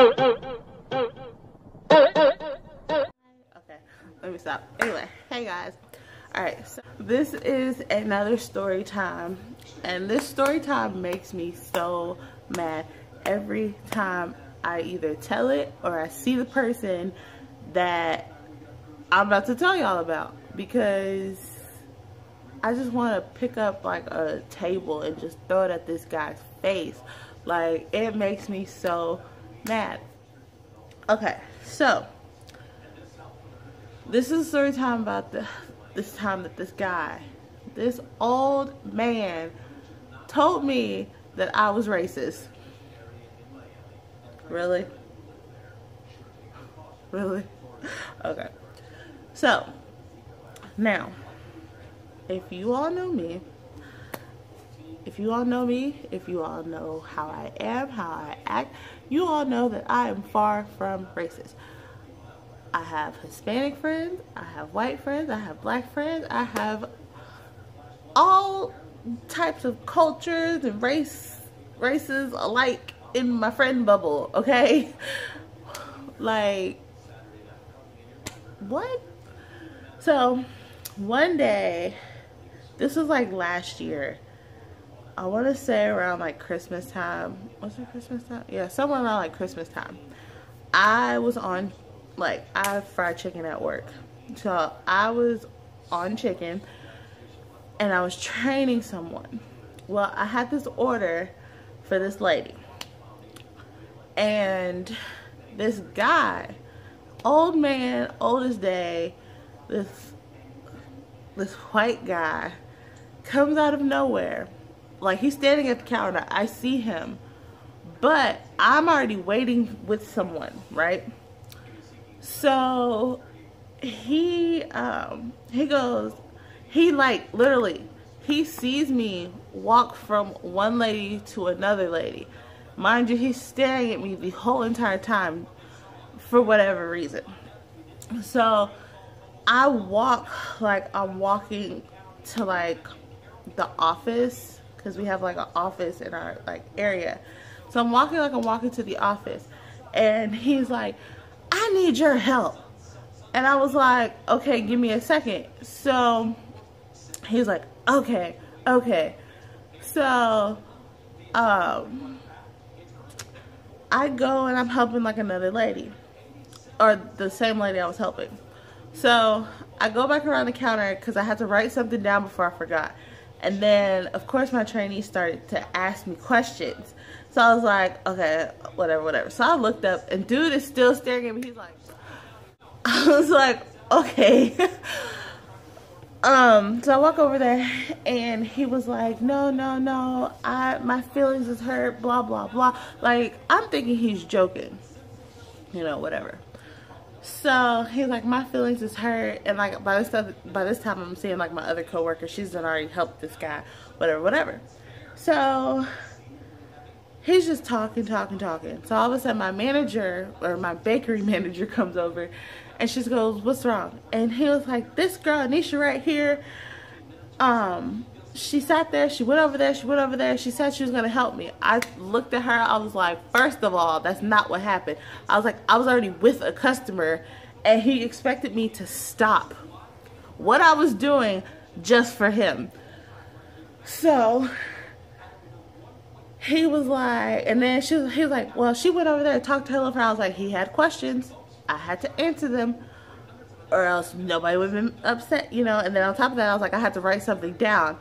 Okay, let me stop. Anyway, hey guys. Alright, so this is another story time. And this story time makes me so mad every time I either tell it or I see the person that I'm about to tell y'all about. Because I just want to pick up like a table and just throw it at this guy's face. Like, it makes me so mad. Okay, so this is a story time about this time that this old man told me that I was racist. Really? Really? Okay. So, now, if you all know me, if you all know how I am, how I act, you all know that I am far from racist. I have Hispanic friends, I have white friends, I have black friends, I have all types of cultures and races alike in my friend bubble, okay? Like, what? So, one day, this was like last year, I want to say around like Christmas time. Was it Christmas time? Yeah, somewhere around like Christmas time. I was on, like, I fried chicken at work. So I was on chicken and I was training someone. Well, I had this order for this lady. And this guy, old man, old as day, this white guy comes out of nowhere. Like, he's standing at the counter. I see him. But I'm already waiting with someone, right? So he goes, he like literally, he sees me walk from one lady to another lady. Mind you, he's staring at me the whole entire time for whatever reason. So I walk like I'm walking to like the office, because we have like an office in our like area. So I'm walking like I'm walking to the office, and he's like, I need your help. And I was like, okay, give me a second. So he's like, okay. So I go and I'm helping like another lady, or the same lady I was helping. So I go back around the counter because I had to write something down before I forgot. And then, of course, my trainee started to ask me questions. So I was like, okay, whatever. So I looked up, and dude is still staring at me. He's like, I was like, okay. So I walk over there, and he was like, no, my feelings is hurt, blah, blah, blah. Like, I'm thinking he's joking, you know, whatever. So he's like, my feelings is hurt, and like by this time I'm seeing like my other coworker. She's done already helped this guy, whatever. So he's just talking. So all of a sudden my manager, or my bakery manager, comes over, and she goes, what's wrong? And he was like, this girl Anisha right here, she sat there, she went over there, she said she was gonna help me. I looked at her, I was like, first of all, that's not what happened. I was like, I was already with a customer, and he expected me to stop what I was doing just for him. So he was like, and then he was like, well, she went over there and talked to her little friend. I was like, he had questions, I had to answer them, or else nobody would have been upset, you know. And then on top of that, I was like, I had to write something down.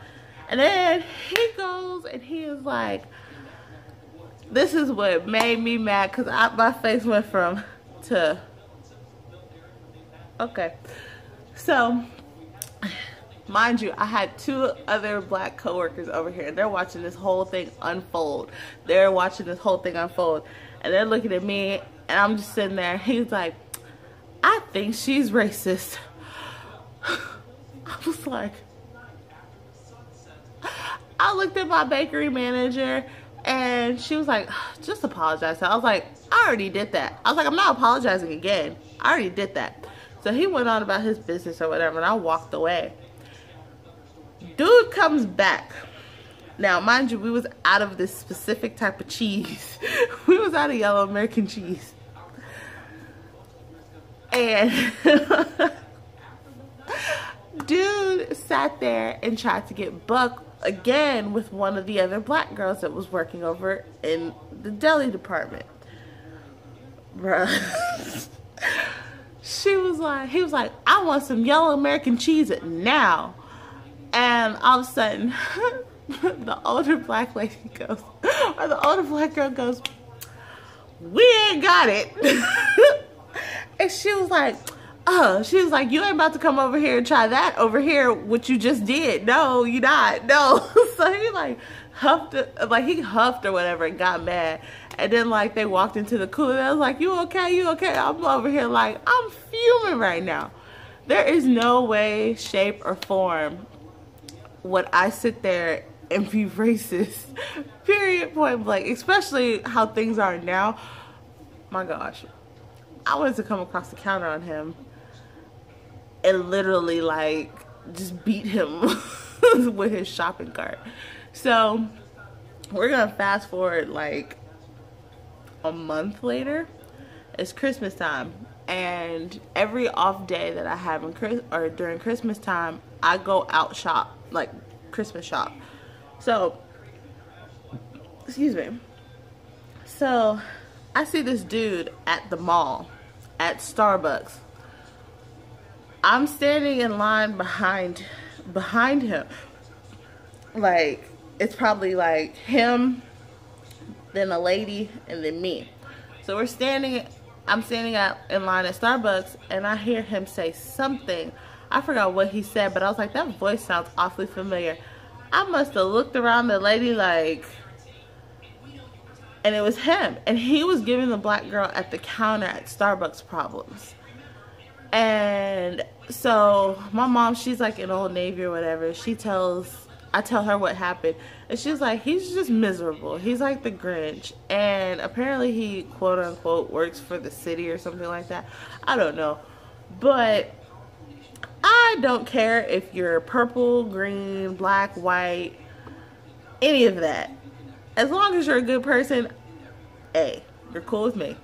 And then he goes and he is like, this is what made me mad, because my face went from to, okay. So, mind you, I had two other black coworkers over here. They're watching this whole thing unfold. And they're looking at me, and I'm just sitting there. He's like, I think she's racist. I was like, I looked at my bakery manager, and she was like, just apologize. So I was like, I already did that. I was like, I'm not apologizing again. I already did that. So he went on about his business or whatever, and I walked away. Dude comes back. Now, mind you, we was out of this specific type of cheese. We was out of yellow American cheese. And dude sat there and tried to get buck again with one of the other black girls that was working over in the deli department. Bruh. He was like, I want some yellow American cheese now. And all of a sudden, the older black lady goes, or the older black girl goes, we ain't got it. And she was like, you ain't about to come over here and try that over here, what you just did. No, you not. No. So he like huffed, he huffed or whatever and got mad. And then like they walked into the cooler and I was like, you okay? You okay? I'm over here like, I'm fuming right now. There is no way, shape, or form would I sit there and be racist. Period, point blank. Especially how things are now. My gosh. I wanted to come across the counter on him and literally like just beat him with his shopping cart. So we're gonna fast forward like a month later. It's Christmas time, and every off day that I have during Christmas time, I go out shop, like Christmas shop. So excuse me. So I see this dude at the mall, at Starbucks. I'm standing in line behind him. Like, it's probably like him, then a lady, and then me. So I'm standing in line at Starbucks, and I hear him say something. I forgot what he said, but I was like, that voice sounds awfully familiar. I must have looked around the lady like, and it was him. And he was giving the black girl at the counter at Starbucks problems. And so my mom, she's like in Old Navy or whatever. I tell her what happened. And she's like, he's just miserable. He's like the Grinch. And apparently he, quote unquote, works for the city or something like that. I don't know. But I don't care if you're purple, green, black, white, any of that. As long as you're a good person, hey, you're cool with me.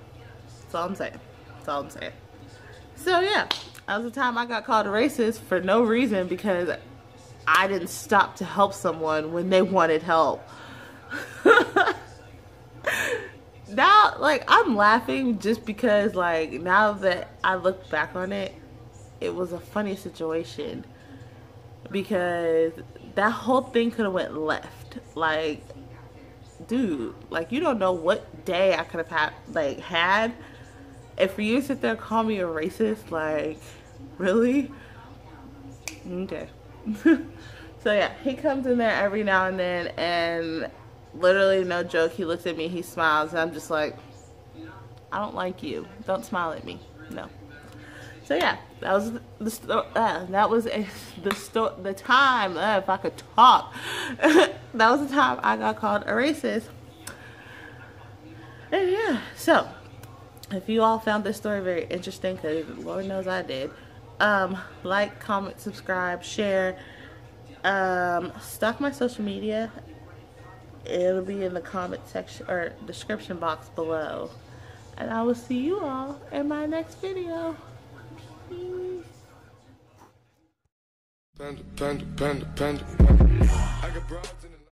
That's all I'm saying. That's all I'm saying. So yeah, that was the time I got called a racist for no reason, because I didn't stop to help someone when they wanted help. Now, like, I'm laughing just because, like, now that I look back on it, it was a funny situation. Because that whole thing could have went left. Like, dude, like, you don't know what day I could have had. And for you to sit there and call me a racist, like, really? Okay. So yeah, he comes in there every now and then, and literally, no joke, he looks at me, he smiles, and I'm just like, I don't like you. Don't smile at me. No. So yeah, that was the time, if I could talk, that was the time I got called a racist. And yeah, so if you all found this story very interesting, because Lord knows I did, like, comment, subscribe, share, stalk my social media. It'll be in the comment section or description box below. And I will see you all in my next video. Peace. Panda, panda, panda, panda. I got broads in